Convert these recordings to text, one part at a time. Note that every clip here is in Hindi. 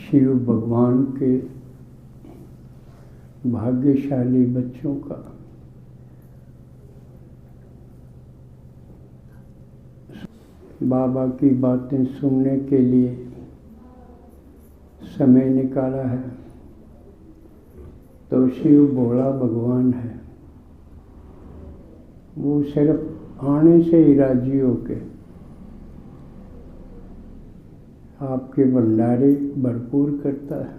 शिव भगवान के भाग्यशाली बच्चों का बाबा की बातें सुनने के लिए समय निकाला है तो शिव भोला भगवान है। वो सिर्फ आने से ही राजी होके आपके भंडारे भरपूर करता है,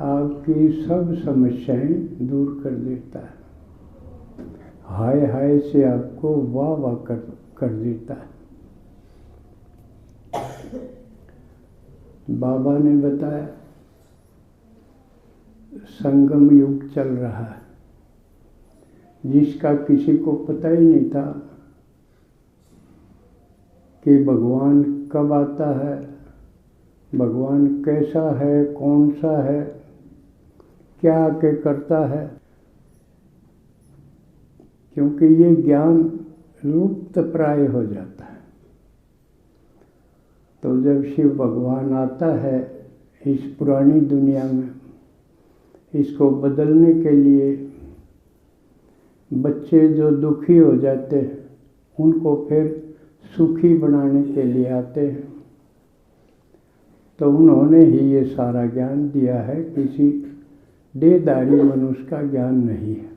आपकी सब समस्याएं दूर कर देता है, हाय हाय से आपको वाह वाह कर देता है। बाबा ने बताया संगम युग चल रहा है, जिसका किसी को पता ही नहीं था कि भगवान कब आता है, भगवान कैसा है, कौन सा है, क्या आके करता है, क्योंकि ये ज्ञान लुप्त प्राय हो जाता है। तो जब शिव भगवान आता है इस पुरानी दुनिया में, इसको बदलने के लिए बच्चे जो दुखी हो जाते हैं उनको फिर सुखी बनाने के लिए आते हैं। तो उन्होंने ही ये सारा ज्ञान दिया है, किसी देहधारी मनुष्य का ज्ञान नहीं है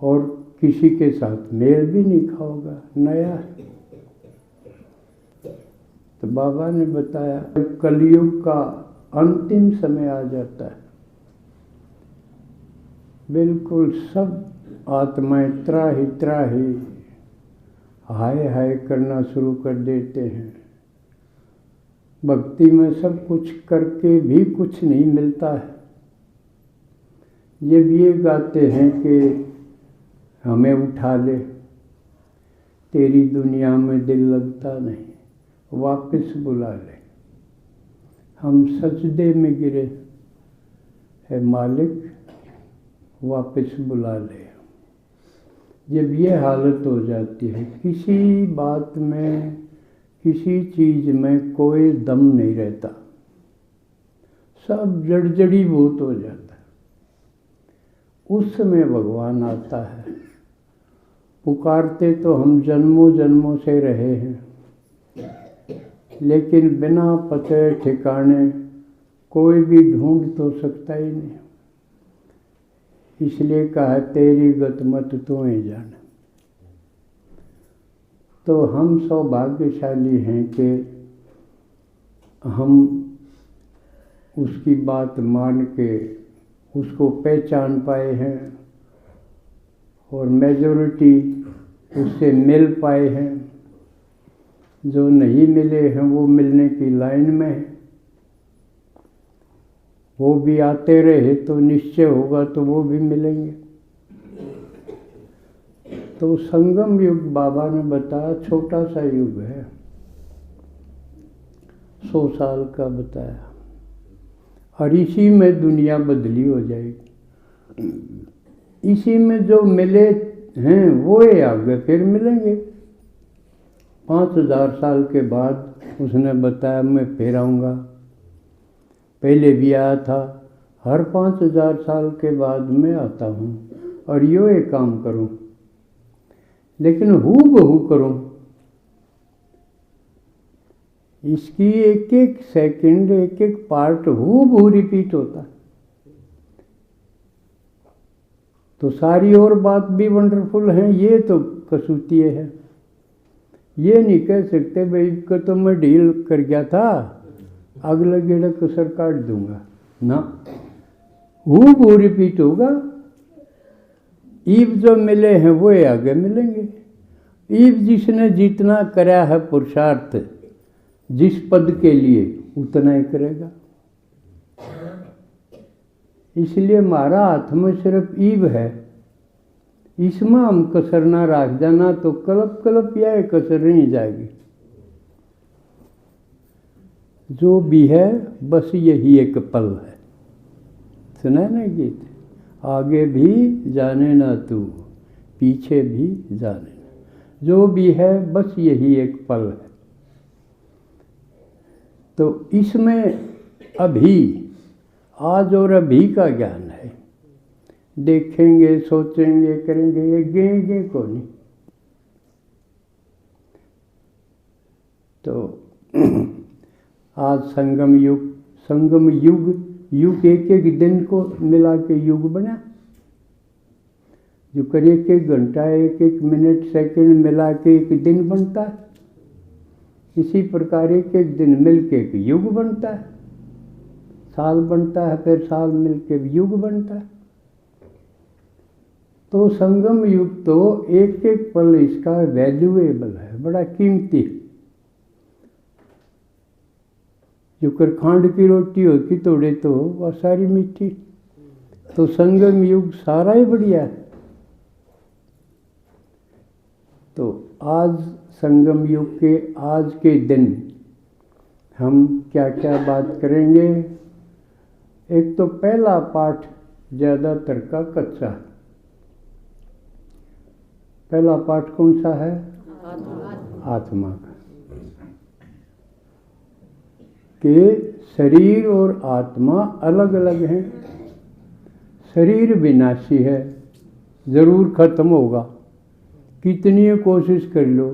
और किसी के साथ मेल भी नहीं खाओगा, नया है। तो बाबा ने बताया कलयुग का अंतिम समय आ जाता है, बिल्कुल सब आत्माएं त्राही हाय हाय करना शुरू कर देते हैं। भक्ति में सब कुछ करके भी कुछ नहीं मिलता है। जब ये गाते हैं कि हमें उठा ले, तेरी दुनिया में दिल लगता नहीं, वापस बुला ले, हम सजदे में गिरे है मालिक, वापस बुला ले। जब ये हालत हो जाती है, किसी बात में, किसी चीज़ में कोई दम नहीं रहता, सब जड़जड़ीभूत हो जाता है, उस समय भगवान आता है। पुकारते तो हम जन्मों जन्मों से रहे हैं, लेकिन बिना पते ठिकाने कोई भी ढूंढ तो सकता ही नहीं। इसलिए कहा तेरी गत मत तू ही जाने। तो हम सौभाग्यशाली हैं कि हम उसकी बात मान के उसको पहचान पाए हैं और मेजॉरिटी उससे मिल पाए हैं। जो नहीं मिले हैं वो मिलने की लाइन में है, वो भी आते रहे तो निश्चय होगा तो वो भी मिलेंगे। तो संगम युग बाबा ने बताया छोटा सा युग है, 100 साल का बताया, और इसी में दुनिया बदली हो जाएगी। इसी में जो मिले हैं वो ही आगे फिर मिलेंगे। 5000 साल के बाद उसने बताया मैं फिर आऊँगा, पहले भी आया था, हर 5000 साल के बाद मैं आता हूँ और यो एक काम करूँ, लेकिन हूबहू करूँ। इसकी एक एक सेकंड, एक एक पार्ट हूबहू रिपीट होता है। तो सारी और बात भी वंडरफुल है, ये तो कसूतिये है। ये नहीं कह सकते भाई को तो मैं डील कर गया था, अगला गेड़ा कसर काट दूंगा ना, हूबहू रिपीट होगा। ईब जो मिले हैं वो आगे मिलेंगे। ईब जिसने जितना करा है पुरुषार्थ जिस पद के लिए, उतना ही करेगा। इसलिए हमारा हाथ में सिर्फ ईब है, इसमें हम कसर ना राख जाना तो कलप कलप या कसर नहीं जाएगी। जो भी है बस यही एक पल है। सुना ना गीत, आगे भी जाने ना तू, पीछे भी जाने ना, जो भी है बस यही एक पल है। तो इसमें अभी, आज और अभी का ज्ञान है। देखेंगे, सोचेंगे, करेंगे, ये गे को नहीं। तो आज संगम युग एक एक दिन को मिला के युग बना। जो कर एक एक घंटा, एक एक मिनट, सेकंड मिला के एक दिन बनता है। इसी प्रकार एक एक दिन मिल के एक युग बनता है, साल बनता है, फिर साल मिल के युग बनता है। तो संगम युग तो एक एक पल इसका वैल्यूएबल है, बड़ा कीमती। जो कर खांड की रोटी होती तोड़े तो वह सारी मीठी। तो संगम युग सारा ही बढ़िया है। तो आज संगम युग के आज के दिन हम क्या क्या बात करेंगे। एक तो पहला पाठ ज़्यादातर का कच्चा है। पहला पाठ कौन सा है? आत्मा का। कि शरीर और आत्मा अलग अलग हैं। शरीर विनाशी है, ज़रूर खत्म होगा। कितनी कोशिश कर लो,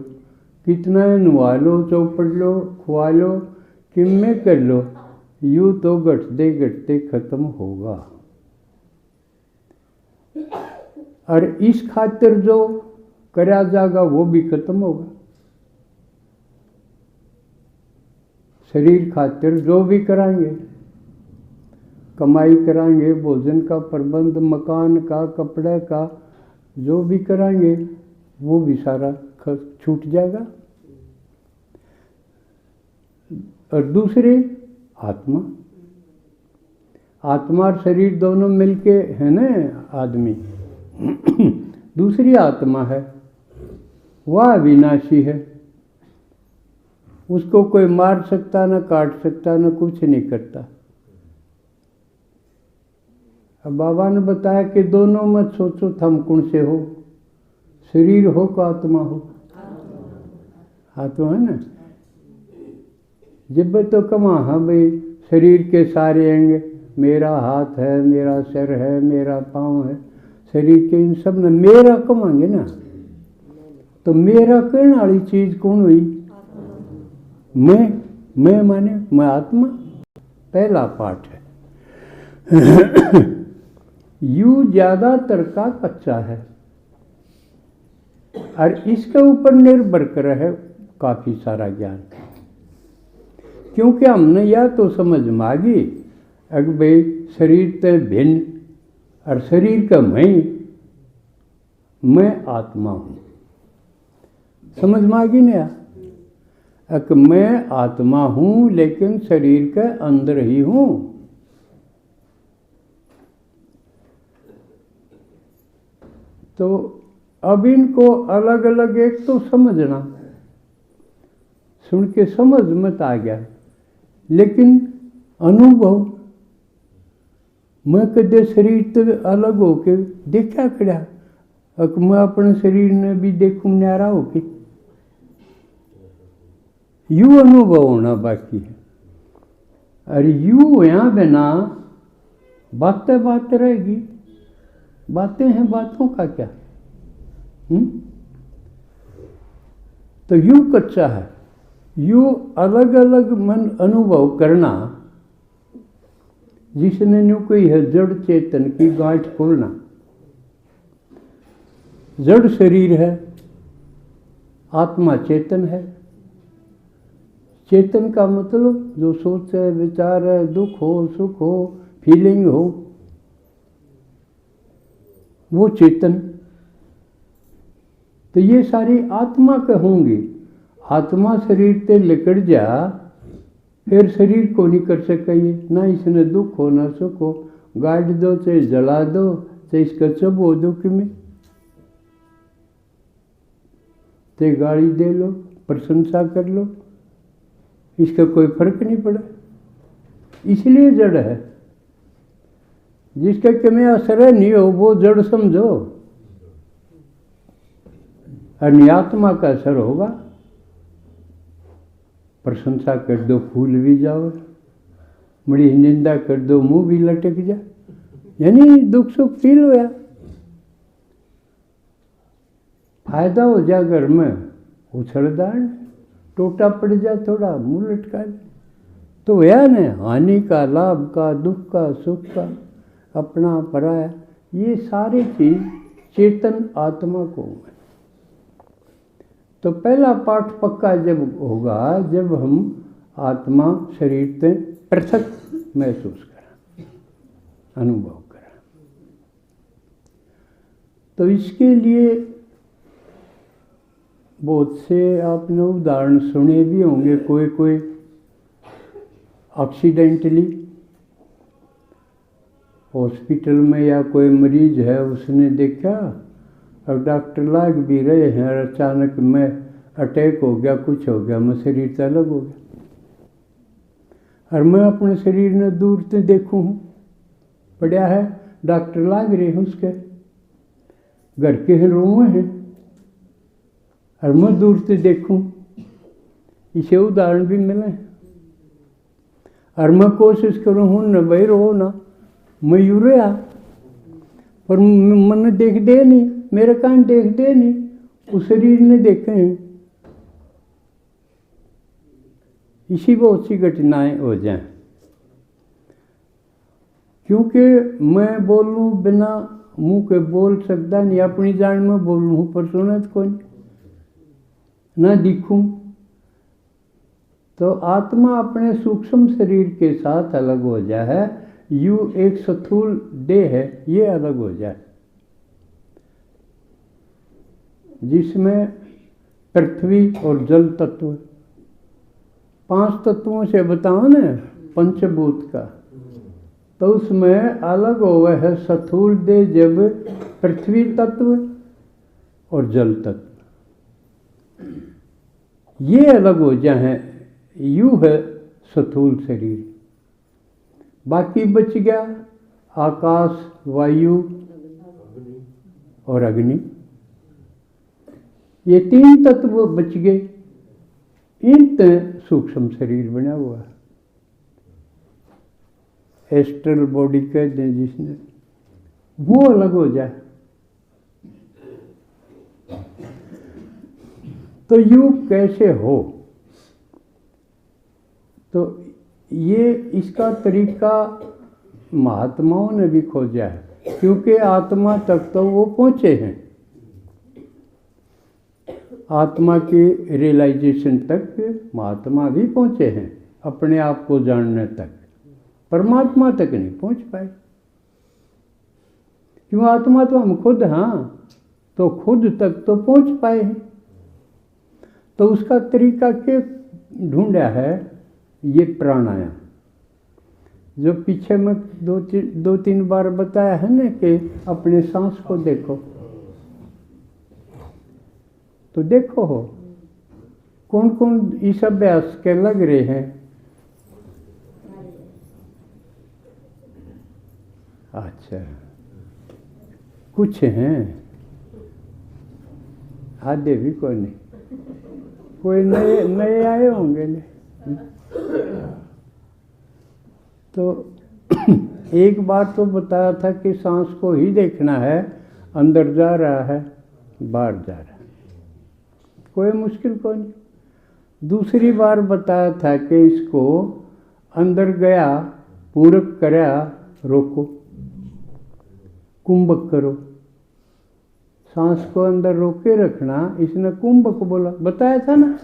कितना नुआ लो, चौपड़ लो, खुआ लो, किम्मे कर लो, यूँ तो घटते घटते खत्म होगा। और इस खातिर जो करा जाएगा वो भी खत्म होगा। शरीर खातिर जो भी कराएंगे, कमाई कराएंगे, भोजन का प्रबंध, मकान का, कपड़े का, जो भी कराएंगे वो भी सारा छूट जाएगा। और दूसरे आत्मा, आत्मा और शरीर दोनों मिलके है ना आदमी। दूसरी आत्मा है, वह अविनाशी है। उसको कोई मार सकता, न काट सकता, न कुछ नहीं करता। अब बाबा ने बताया कि दोनों मत सोचो थम कौन से हो, शरीर हो का आत्मा हो। आत्मा है ना। जब तो कमा, हाँ भाई शरीर के सारे अंग, मेरा हाथ है, मेरा सिर है, मेरा पाँव है, शरीर के इन सब ने मेरा कमाएंगे ना। तो मेरा कहने वाली चीज कौन हुई? मैं माने मैं आत्मा। पहला पाठ है। यू ज्यादातर का कच्चा है और इसके ऊपर निर्भर कर है काफी सारा ज्ञान। क्योंकि हमने यह तो समझ मांगी अगर भाई शरीर ते भिन्न और शरीर का मैं आत्मा हूँ। समझ मांगी ना कि मैं आत्मा हूँ लेकिन शरीर के अंदर ही हूँ। तो अब इनको अलग अलग एक तो समझना, सुन के समझ मत आ गया, लेकिन अनुभव मैं कदे शरीर तो अलग होके देखा खड़ा, अब मैं अपने शरीर ने भी देखूं न्यारा होके, यू अनुभव होना बाकी है। अरे यू यहाँ बिना बातें बात रहेगी, बातें हैं, बातों का क्या। तो यू कच्चा है, यू अलग अलग मन अनुभव करना, जिसने न्यू कोई है जड़ चेतन की गांठ खोलना। जड़ शरीर है, आत्मा चेतन है। चेतन का मतलब जो सोच है, विचार है, दुख हो, सुख हो, फीलिंग हो, वो चेतन। तो ये सारी आत्मा के होंगी। आत्मा शरीर से लिकड़ जा, फिर शरीर को नहीं कर सके ये, ना इसने दुख हो ना सुख हो। गाड़ दो चाहे जला दो चाहे इसका चबो दो कि में, चाहे गाड़ी दे लो, प्रशंसा कर लो, इसका कोई फर्क नहीं पड़ा। इसलिए जड़ है। जिसका कि में असर नहीं हो वो जड़ समझो, और आत्मा का असर होगा। प्रशंसा कर दो फूल भी जाओ, बड़ी निंदा कर दो मुंह भी लटक जा। यानी दुख सुख फील होया, फायदा हो जा घर में, उछलदान टोटा पड़ जा थोड़ा मुंह लटका दे, तो होया न हानि का, लाभ का, दुख का, सुख का, अपना पराया, ये सारी चीज चेतन आत्मा को है। तो पहला पाठ पक्का जब होगा जब हम आत्मा शरीर से पृथक महसूस करें, अनुभव करें। तो इसके लिए बहुत से आपने उदाहरण सुने भी होंगे। कोई कोई एक्सीडेंटली हॉस्पिटल में या कोई मरीज है उसने देखा और डॉक्टर लाग भी रहे हैं और अचानक में अटैक हो गया, कुछ हो गया, मैं शरीर से अलग हो गया और मैं अपने शरीर ने दूर से देखूँ हूँ, पड़ा है, डॉक्टर लाग रहे हैं उसके, घर के रोए हैं और मैं दूर से देखूँ। इसे उदाहरण भी मिले और मैं कोशिश करूँ हूँ न भाई रो ना, मैं यूँ रहा पर मन देख दे नहीं, मेरे कान देख दे नहीं, उस शरीर ने देखे हैं। इसी बहुत सी घटनाएं हो जाएं, क्योंकि मैं बोलूं बिना मुंह के बोल सकता नहीं, अपनी जान में बोलूं पर सुने तो कोई ना दिखूं। तो आत्मा अपने सूक्ष्म शरीर के साथ अलग हो जाए, यू एक स्थूल देह है ये अलग हो जाए, जिसमें पृथ्वी और जल तत्व, 5 तत्वों से बताओ न पंचभूत का, तो उसमें अलग हुआ है स्थूल देह जब पृथ्वी तत्व और जल तत्व ये अलग हो जाए, यू है स्थूल शरीर। बाकी बच गया आकाश, वायु और अग्नि, ये 3 तत्व बच गए, इनसे सूक्ष्म शरीर बना हुआ है, एस्ट्रल बॉडी कहते हैं जिसने, वो अलग हो जाए तो यू कैसे हो। तो ये इसका तरीका महात्माओं ने भी खोजा है, क्योंकि आत्मा तक तो वो पहुंचे हैं, आत्मा के रियलाइजेशन तक महात्मा भी पहुंचे हैं, अपने आप को जानने तक, परमात्मा तक नहीं पहुंच पाए। क्यों? आत्मा तो हम खुद, हाँ, तो खुद तक तो पहुंच पाए हैं। तो उसका तरीका क्या ढूंढा है? ये प्राणायाम, जो पीछे में 2-3 बार बताया है ना कि अपने सांस को देखो, तो देखो हो कौन कौन इस अभ्यास के लग रहे हैं। अच्छा, कुछ हैं, आधे भी कोई नहीं, कोई नए आए होंगे ने। तो एक बार तो बताया था कि सांस को ही देखना है, अंदर जा रहा है बाहर जा रहा है, कोई मुश्किल कोई नहीं। दूसरी बार बताया था कि इसको अंदर गया, पूरक कराया, रोको, कुंभक करो, सांस को अंदर रोके रखना, इसने कुंभक बोला, बताया था ना,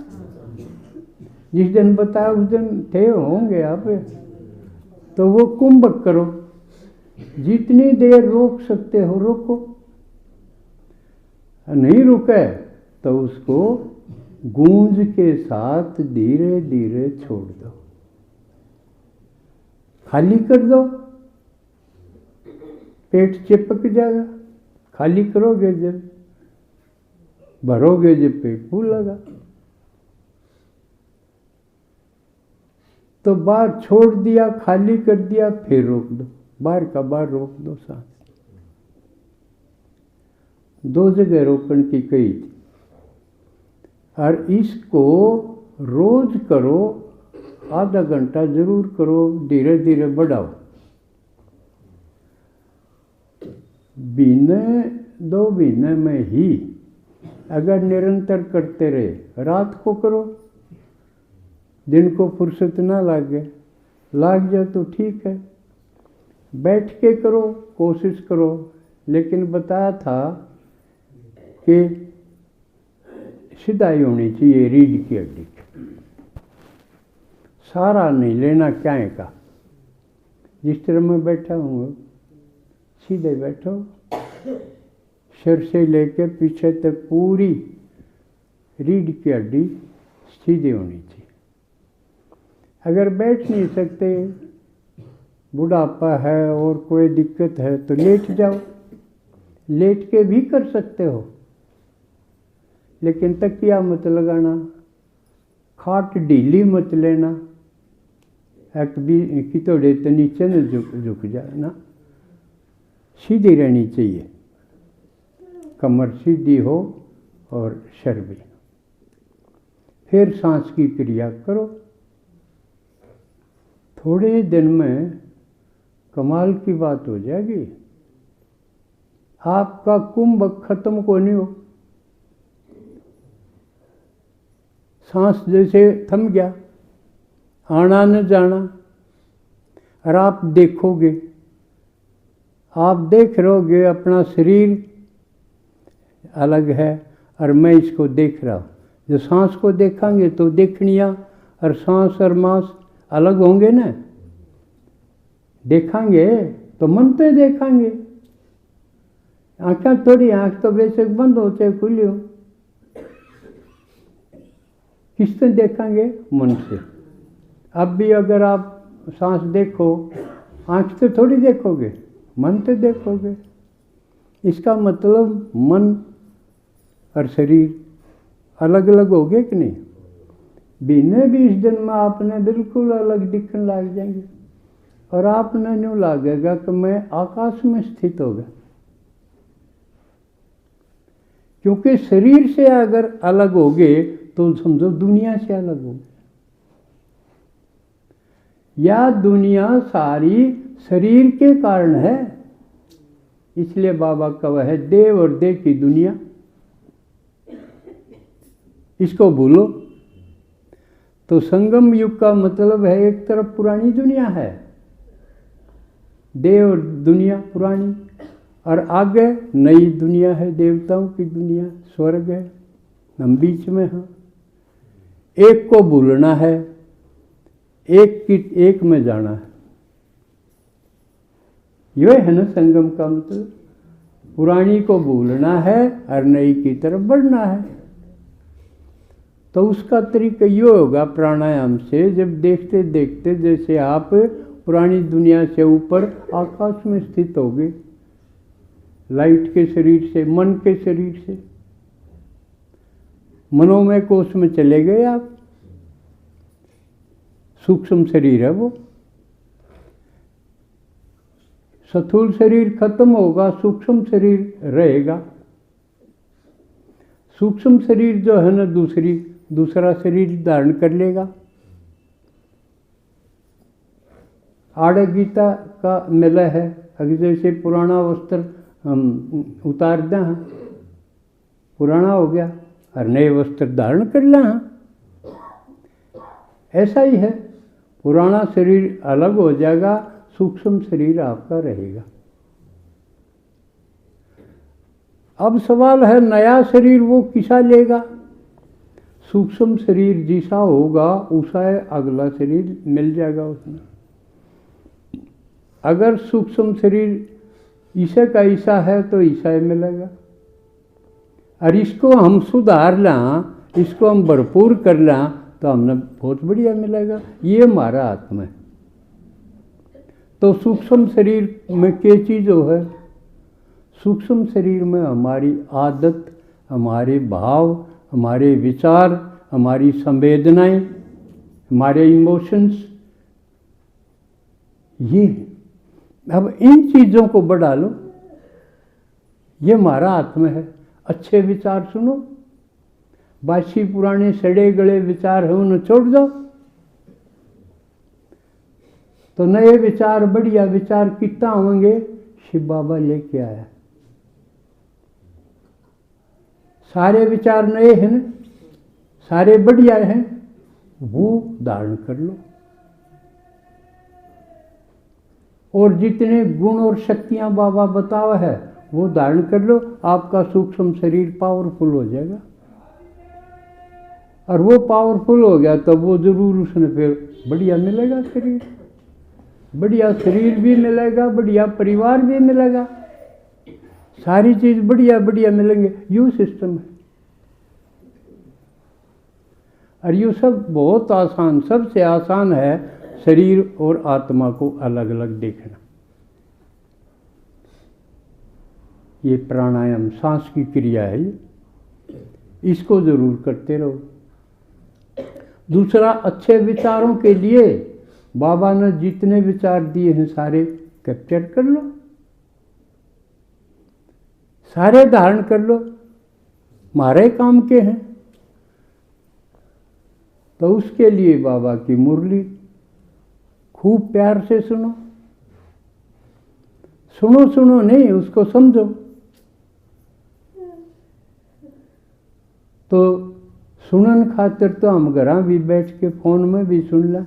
जिस दिन बताया उस दिन थे होंगे आप। तो वो कुंभक करो, जितनी देर रोक सकते हो रोको, नहीं रुके तो उसको गूंज के साथ धीरे धीरे छोड़ दो, खाली कर दो, पेट चिपक जाएगा। खाली करोगे जब, भरोगे जब पेट फूलेगा। तो बाहर छोड़ दिया, खाली कर दिया, फिर रोक दो, बाहर का बाहर रोक दो सांस। 2 जगह रोकने की कही थी। और इसको रोज करो, आधा घंटा जरूर करो, धीरे धीरे बढ़ाओ। महीने 2 महीने में ही अगर निरंतर करते रहे, रात को करो, दिन को फुर्सत ना लागे, लाग जाए तो ठीक है, बैठ के करो, कोशिश करो। लेकिन बताया था कि सिधाई होनी चाहिए रीढ़ की हड्डी की, सारा नहीं लेना क्या का। जिस तरह मैं बैठा हूँ सीधे बैठो, सिर से लेके पीछे तक पूरी रीढ़ की हड्डी सीधी होनी चाहिए। अगर बैठ नहीं सकते, बुढ़ापा है और कोई दिक्कत है तो लेट जाओ, लेट के भी कर सकते हो, लेकिन तकिया मत लगाना, खाट ढीली मत लेना, कि थोड़े तो नीचे न झुक जाना, सीधी रहनी चाहिए, कमर सीधी हो और सर भी। फिर सांस की क्रिया करो, थोड़े दिन में कमाल की बात हो जाएगी। आपका कुंभ खत्म को नहीं हो, सांस जैसे थम गया, आना न जाना, और आप देखोगे, आप देख रहोगे अपना शरीर अलग है और मैं इसको देख रहा हूँ। जो सांस को देखेंगे तो देखनिया और सांस और मांस अलग होंगे ना, देखेंगे तो मन पे देखेंगे। आँखें थोड़ी, आँख तो बेशक बंद हो चाहे खुली हो, किससे देखेंगे? मन से। अब भी अगर आप सांस देखो, आँख से थोड़ी देखोगे, मन से देखोगे। इसका मतलब मन और शरीर अलग अलग हो गए कि नहीं? बिना 20 दिन में आपने बिल्कुल अलग दिखने लग जाएंगे और आपने यूँ लगेगा कि मैं आकाश में स्थित हो गया। क्योंकि शरीर से अगर अलग हो गए तो समझो दुनिया से अलग हो गए। या दुनिया सारी शरीर के कारण है, इसलिए बाबा कहा है देव और देह की दुनिया। इसको भूलो तो संगम युग का मतलब है एक तरफ पुरानी दुनिया है, देव और दुनिया पुरानी, और आगे नई दुनिया है, देवताओं की दुनिया, स्वर्ग है, हम बीच में हैं। एक को भूलना है, एक में जाना है। यह है ना संगम का मतलब। पुरानी को भूलना है और नई की तरफ बढ़ना है। तो उसका तरीका ये होगा प्राणायाम से, जब देखते देखते जैसे आप पुरानी दुनिया से ऊपर आकाश में स्थित हो गए, लाइट के शरीर से, मन के शरीर से मनोमय कोश में चले गए आप। सूक्ष्म शरीर है वो, स्थूल शरीर खत्म होगा, सूक्ष्म शरीर रहेगा। सूक्ष्म शरीर जो है ना दूसरा शरीर धारण कर लेगा। आड़ गीता का मिला है, अगर जैसे पुराना वस्त्र हम उतार दें, पुराना हो गया और नए वस्त्र धारण कर लें, ऐसा ही है। पुराना शरीर अलग हो जाएगा, सूक्ष्म शरीर आपका रहेगा। अब सवाल है नया शरीर वो किसा लेगा? सूक्ष्म शरीर जैसा होगा उसा अगला शरीर मिल जाएगा उसमें। अगर सूक्ष्म शरीर ईसा का ईसा है तो ईसा ही मिलेगा, और इसको हम सुधार लें, इसको हम भरपूर कर लें तो हमने बहुत बढ़िया मिलेगा। ये हमारा आत्मा है। तो सूक्ष्म शरीर में क्या चीज़ हो है? सूक्ष्म शरीर में हमारी आदत, हमारे भाव, हमारे विचार, हमारी संवेदनाएं, हमारे इमोशंस, ये अब इन चीज़ों को बढ़ा लो। ये हमारा आत्मा है। अच्छे विचार सुनो, बासी पुराने सड़े गले विचार है उन्हें छोड़ दो, तो नए विचार, बढ़िया विचार कितना होंगे शिव बाबा लेके आया। सारे विचार नए हैं ना, सारे बढ़िया हैं, वो धारण कर लो। और जितने गुण और शक्तियां बाबा बतावा है वो धारण कर लो, आपका सूक्ष्म शरीर पावरफुल हो जाएगा। और वो पावरफुल हो गया तो वो जरूर उसने फिर बढ़िया मिलेगा शरीर, बढ़िया शरीर भी मिलेगा, बढ़िया परिवार भी मिलेगा, सारी चीज बढ़िया बढ़िया मिलेंगे। यू सिस्टम है। और यू सब बहुत आसान, सबसे आसान है शरीर और आत्मा को अलग अलग देखना। ये प्राणायाम सांस की क्रिया है, इसको जरूर करते रहो। दूसरा, अच्छे विचारों के लिए बाबा ने जितने विचार दिए हैं सारे कैप्चर कर लो, सारे धारण कर लो, हमारे काम के हैं। तो उसके लिए बाबा की मुरली खूब प्यार से सुनो, सुनो सुनो नहीं, उसको समझो। तो सुनन खातिर तो हम घर भी बैठ के फोन में भी सुन ला,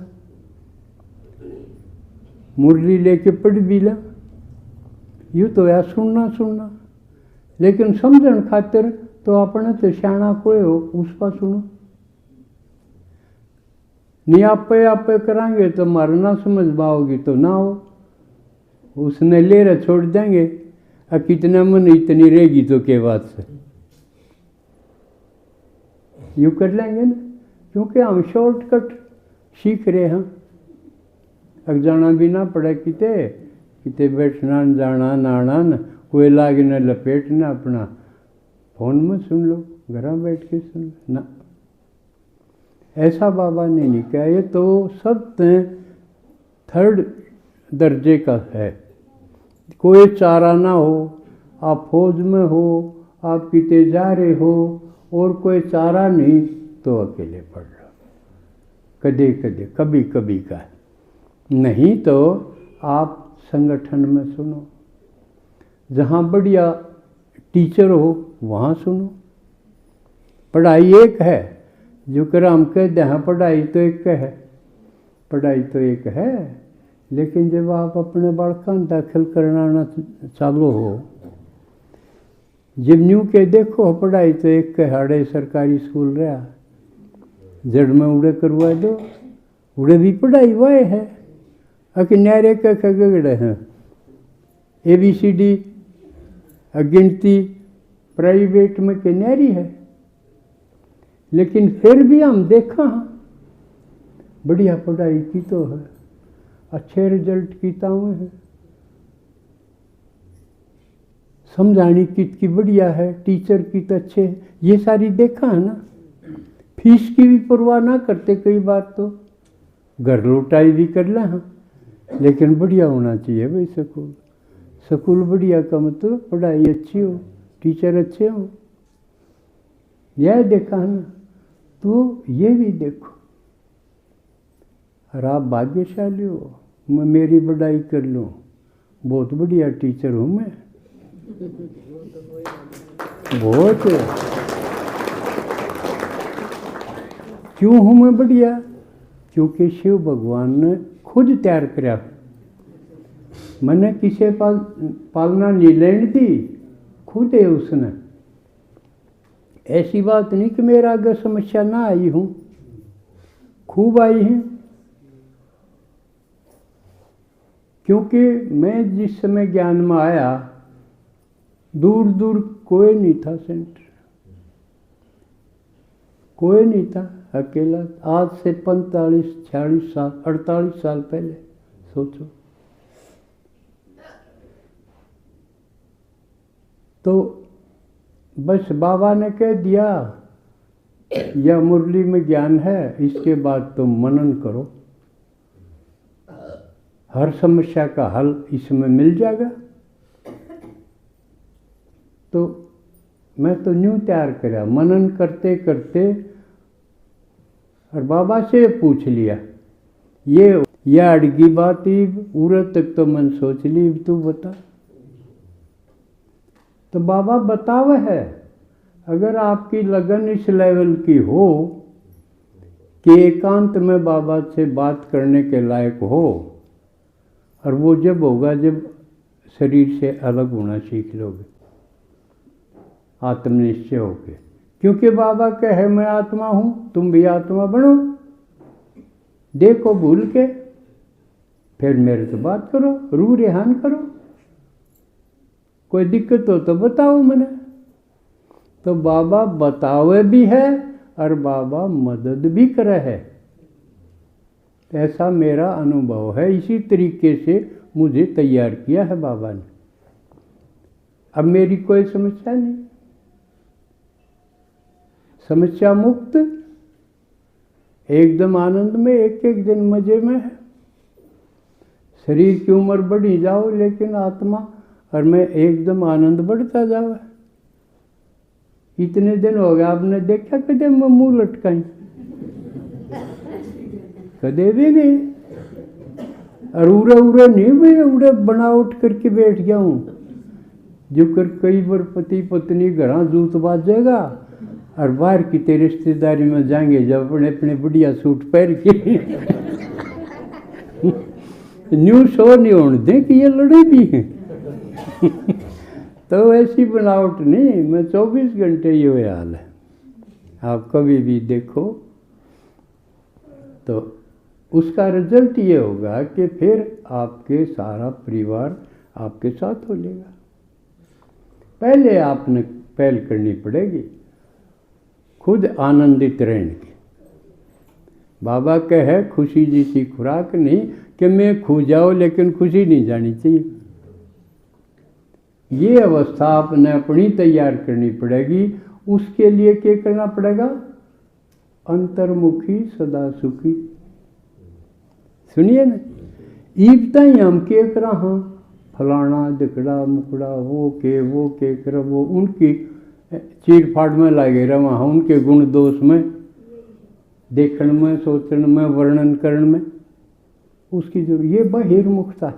मुरली लेके पढ़ भी ला, यूँ तो यार सुनना सुनना। लेकिन समझन खातिर तो अपने तो सियाणा कोई हो उस पर सुनो। नहीं आपे कराएंगे तो मारा ना समझ पाओगी तो ना हो, उसने ले रहा छोड़ देंगे। अब कितना मन इतनी रहेगी तो के बात से यूँ कर लेंगे ना, क्योंकि हम शॉर्टकट सीख रहे हैं। अब जाना भी ना पड़े, किते बैठना जाना नाना न कोई लागे न लपेटना, अपना फोन में सुन लो, घर बैठ के सुन लो ना। ऐसा बाबा ने नहीं कहा, ये तो सब थर्ड दर्जे का है। कोई चारा ना हो, आप फौज में हो, आप किते जा रहे हो और कोई चारा नहीं तो अकेले पढ़ लो, कदे कदे कभी कभी का। नहीं तो आप संगठन में सुनो, जहाँ बढ़िया टीचर हो वहाँ सुनो। पढ़ाई एक है, जो कर हम कह दें हाँ पढ़ाई तो एक है, पढ़ाई तो एक है, लेकिन जब आप अपने बालका दाखिल करना चालू हो, जब न्यू के देखो पढ़ाई तो एक के हाड़े सरकारी स्कूल रहा, जड़ में उड़े करवा दो, उड़े भी पढ़ाई वाए है। अके न्यारे का खगड़े हैं ABCD गिनती प्राइवेट में के न्यारी है, लेकिन फिर भी हम देखा बढ़िया पढ़ाई की तो है, अच्छे रिजल्ट कीता हुए हैं, समझानी की बढ़िया है, टीचर की तो अच्छे है, ये सारी देखा है ना। फीस की भी परवाह ना करते, कई बार तो घर लौटाई भी कर ले हाँ, लेकिन बढ़िया होना चाहिए भाई स्कूल। स्कूल बढ़िया का मतलब पढ़ाई अच्छी हो, टीचर अच्छे हो, यह देखा है ना। तो ये भी देखो, और आप भाग्यशाली हो, मैं मेरी बढ़ाई कर लूँ, बहुत बढ़िया टीचर हूँ मैं, बहुत। क्यों हूँ मैं बढ़िया? क्योंकि शिव भगवान ने खुद तैयार कराया, मैंने किसी पालना नहीं लेने दी, खुद है उसने। ऐसी बात नहीं कि मेरा अगर समस्या ना आई हूँ, खूब आई है। क्योंकि मैं जिस समय ज्ञान में आया, दूर दूर कोई नहीं था सेंटर, कोई नहीं था, अकेला। आज से 45, 46 साल, 48 साल पहले सोचो। तो बस बाबा ने कह दिया यह मुरली में ज्ञान है, इसके बाद तुम मनन करो, हर समस्या का हल इसमें मिल जाएगा। तो मैं तो न्यू तैयार करा मनन करते करते, और बाबा से पूछ लिया ये अड़गी बात ही उरे तक तो मन सोच ली, तू बता। तो बाबा बतावे है, अगर आपकी लगन इस लेवल की हो कि एकांत में बाबा से बात करने के लायक हो, और वो जब होगा जब शरीर से अलग होना सीख लोगे, आत्मनिश्चय होके, क्योंकि बाबा कहे मैं आत्मा हूँ, तुम भी आत्मा बनो, देखो भूल के, फिर मेरे से बात करो, रूह रेहान करो, कोई दिक्कत हो तो बताओ मने। तो बाबा बतावे भी है और बाबा मदद भी करे है, ऐसा मेरा अनुभव है। इसी तरीके से मुझे तैयार किया है बाबा ने। अब मेरी कोई समस्या नहीं, समस्या मुक्त, एकदम आनंद में, एक एक दिन मजे में है। शरीर की उम्र बढ़ी जाओ लेकिन आत्मा और मैं एकदम आनंद बढ़ता जाओ। इतने दिन हो गए आपने देखा कदे मैं मुंह लटकाई? कदे भी नहीं। और उरे नहीं मैं उड़े बना उठ करके बैठ गया हूँ, जो कर कई बार पति पत्नी घर जूत बाजेगा और बाहर की ते रिश्तेदारी में जाएंगे जब अपने अपने बढ़िया सूट पहन के न्यू शो नहीं होने दें कि ये लड़े भी हैं। तो ऐसी बनावट नहीं, मैं 24 घंटे ये हाल है। आप कभी भी देखो तो उसका रिजल्ट ये होगा कि फिर आपके सारा परिवार आपके साथ हो लेगा। पहले आपने पहल करनी पड़ेगी खुद आनंदित रहने की। बाबा कहे खुशी जैसी खुराक नहीं कि मैं खो जाऊं लेकिन खुशी नहीं जानी चाहिए। ये अवस्था आपने अपनी तैयार करनी पड़ेगी। उसके लिए क्या करना पड़ेगा? अंतर्मुखी सदा सुखी। सुनिए ना, ईबता ही हम के करा, हाँ फलाना दिकड़ा मुकड़ा वो के कर वो उनकी चीर फाड़ में लागे रहा, हाँ उनके गुण दोष में देखण में सोचण में वर्णन करण में उसकी जरूरत। ये बहिर्मुखता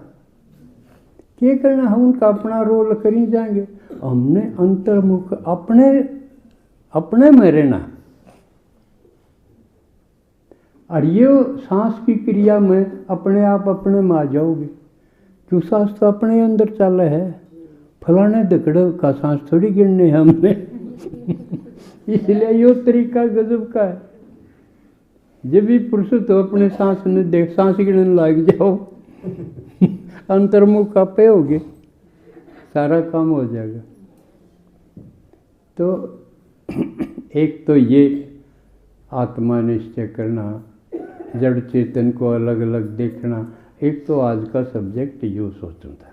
क्या करना, हम उनका अपना रोल करी जाएंगे। हमने अंतर्मुख अपने में रहना। और ये सांस की क्रिया में अपने आप अपने में आ जाओगे, क्यों सांस तो अपने अंदर चल है। फलाने दकड़े का सांस थोड़ी गिनने हमने इसलिए यो तरीका गजब का है। जब भी पुरुष तो अपने सांस ने देख सांस गिनने लग जाओ अंतर्मुख आपे होगे, सारा काम हो जाएगा। तो एक तो ये आत्मा निश्चय करना, जड़ चेतन को अलग अलग देखना, एक तो आज का सब्जेक्ट यूँ सोचता है।